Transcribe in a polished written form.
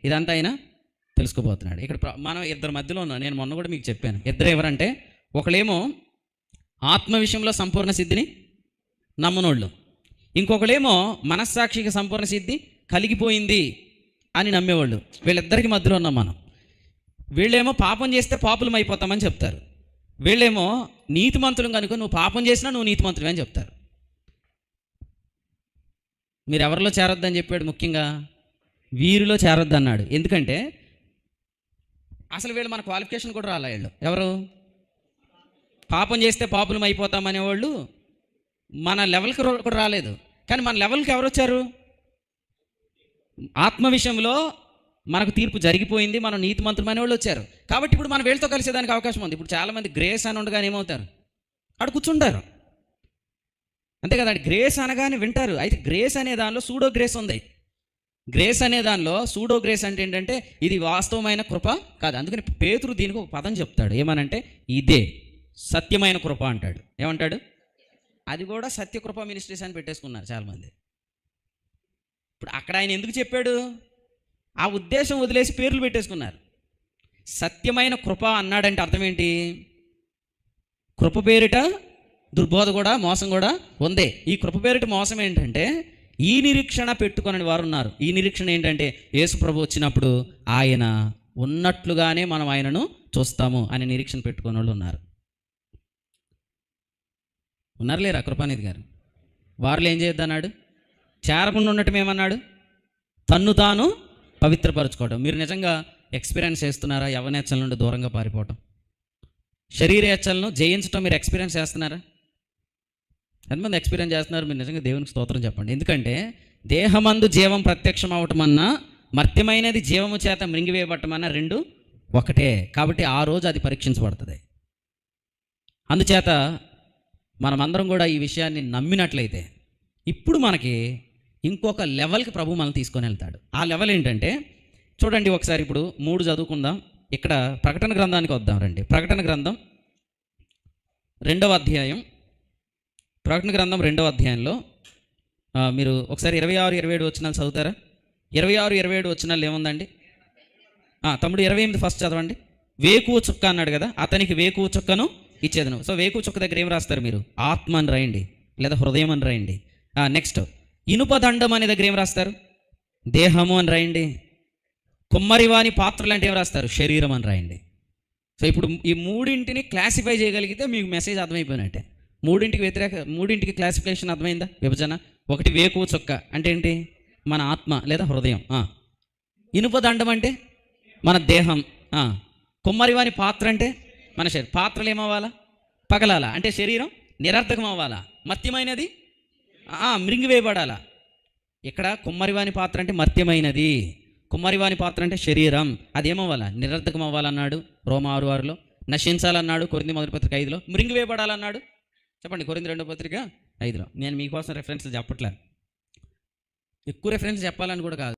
ఇదంతా ఆయన తెలుసుకోబోతున్నాడు. ఇక్కడ మనం ఇద్దరి మధ్యలో ఉన్నాం. నేను మొన్న కూడా మీకు చెప్పాను. ఇద్దరు ఎవరంటే, ఒకళ్ళేమో ఆత్మ విషయంలో సంపూర్ణ సిద్ధిని నమ్మనోళ్ళు, ఇంకొకళ్ళేమో మనస్సాక్షికి సంపూర్ణ సిద్ధి కలిగిపోయింది అని నమ్మేవాళ్ళు. వీళ్ళిద్దరికి మధ్యలో ఉన్నాం మనం. వీళ్ళేమో పాపం చేస్తే పాపులం అయిపోతామని చెప్తారు. వీళ్ళేమో నీతిమంతులు కనుక నువ్వు పాపం చేసినా నువ్వు నీతిమంతులు అని చెప్తారు. మీరు ఎవరిలో చేరొద్దని చెప్పాడు? ముఖ్యంగా వీరిలో చేరొద్దు అన్నాడు. ఎందుకంటే అసలు వీళ్ళు మన క్వాలిఫికేషన్ కూడా రాలే. వీళ్ళు ఎవరు? పాపం చేస్తే పాపులం అయిపోతామనేవాళ్ళు మన లెవెల్కి కూడా రాలేదు. కానీ మన లెవెల్కి ఎవరు వచ్చారు? ఆత్మ విషయంలో మనకు తీర్పు జరిగిపోయింది, మనం నీతిమంతులు అనేవాళ్ళు వచ్చారు. కాబట్టి ఇప్పుడు మనం వీళ్ళతో కలిసేదానికి అవకాశం ఉంది. ఇప్పుడు చాలామంది గ్రేస్ అని ఉండగానే ఏమవుతారు? అక్కడ కూర్చుంటారు, అంతే కదా. గ్రేస్ అనగానే వింటారు. అయితే గ్రేస్ అనే దానిలో సూడో గ్రేస్ ఉంది. గ్రేస్ అనే దానిలో సూడో గ్రేస్ అంటే ఏంటంటే ఇది వాస్తవమైన కృప కాదు. అందుకని పేతురు దీనికి ఒక పదం చెప్తాడు. ఏమనంటే ఇదే సత్యమైన కృప అంటాడు. ఏమంటాడు? అది కూడా సత్యకృప మినిస్ట్రీస్ అని పెట్టేసుకున్నారు చాలామంది. ఇప్పుడు అక్కడ ఆయన ఎందుకు చెప్పాడు? ఆ ఉద్దేశం వదిలేసి పేర్లు పెట్టేసుకున్నారు. సత్యమైన కృప అన్నాడంటే అర్థం ఏంటి? కృప పేరిట దుర్బోధ కూడా, మోసం కూడా ఉందే. ఈ కృప పేరిట మోసం ఏంటంటే ఈ నిరీక్షణ పెట్టుకుని వారు ఉన్నారు. ఈ నిరీక్షణ ఏంటంటే యేసు ప్రభు వచ్చినప్పుడు ఆయన ఉన్నట్లుగానే మనం ఆయనను చూస్తాము అనే నిరీక్షణ పెట్టుకునే వాళ్ళు ఉన్నారు. లేరా కృపానిధి గారు? వారిలో ఏం చేయొద్దన్నాడు? చేరకుండా ఉండటం ఏమన్నాడు? తన్ను తాను పవిత్రపరచుకోవడం. మీరు నిజంగా ఎక్స్పీరియన్స్ చేస్తున్నారా? యవనేచ్చల నుండి దూరంగా పారిపోవటం, శరీరేచ్చలను జయించడం మీరు ఎక్స్పీరియన్స్ చేస్తున్నారా? ఎంతమంది ఎక్స్పీరియన్స్ చేస్తున్నారు? మీరు నిజంగా దేవునికి స్తోత్రం చెప్పండి. ఎందుకంటే దేహమందు జీవం ప్రత్యక్షం అవటం అన్నా, మర్త్యమైనది జీవము చేత మృంగివేయబట్టం అన్నా రెండు ఒకటే. కాబట్టి ఆ రోజు అది పరీక్షించబడుతుంది. అందుచేత మనమందరం కూడా ఈ విషయాన్ని నమ్మినట్లయితే ఇప్పుడు మనకి ఇంకొక లెవెల్కి ప్రభు మనం తీసుకొని వెళ్తాడు. ఆ లెవెల్ ఏంటంటే చూడండి ఒకసారి. ఇప్పుడు 3 చదువుకుందాం. ఇక్కడ ప్రకటన గ్రంథానికి వద్దాం రండి. ప్రకటన గ్రంథం 2వ అధ్యాయం. ప్రకటన గ్రంథం 2వ అధ్యాయంలో మీరు ఒకసారి 26, 27 వచనాలు చదువుతారా? 26, 27 వచనాలు ఏముందండి? తమ్ముడు 28 ఫస్ట్ చదవండి. వేకువ చుక్క అన్నాడు కదా, అతనికి వేకువ చుక్కను ఇచ్చేదను. సో వేకువ చుక్క దగ్గర ఏం రాస్తారు మీరు? ఆత్మ అని రాయండి, లేదా హృదయం అని రాయండి. నెక్స్ట్ ఇనుప దండం అనే దగ్గర ఏం రాస్తారు? దేహము అని రాయండి. కుమ్మరివాని పాత్రలు అంటే ఏం రాస్తారు? శరీరం అని రాయండి. సో ఇప్పుడు ఈ మూడింటిని క్లాసిఫై చేయగలిగితే మీకు మెసేజ్ అర్థమైపోయినట్టే. మూడింటికి క్లాసిఫికేషన్ అర్థమైందా? విభజన. ఒకటి వేకువ చుక్క అంటే ఏంటి? మన ఆత్మ లేదా హృదయం. ఇనుప దండం అంటే మన దేహం. కుమ్మరివాని పాత్ర అంటే మన శరీరం. పాత్రలు ఏమవ్వాలా? పగలాలా అంటే శరీరం నిరర్థకం అవ్వాలా? మర్త్యమైనది మృంగివేయబడాలా? ఇక్కడ కుమ్మరివాని పాత్ర అంటే మర్త్యమైనది, కుమ్మరివాని పాత్ర అంటే శరీరం. అదేమవ్వాలా? నిరర్థకం అవ్వాలన్నాడు రోమా 6:6లో. నశించాలన్నాడు కొరింథీ 1:5లో. మృంగివేయబడాలన్నాడు చెప్పండి కొరింథీ 2:5లో. నేను మీకోసం రెఫరెన్స్ చెప్పట్లేదు, ఎక్కువ రెఫరెన్స్ చెప్పాలని కూడా కాదు.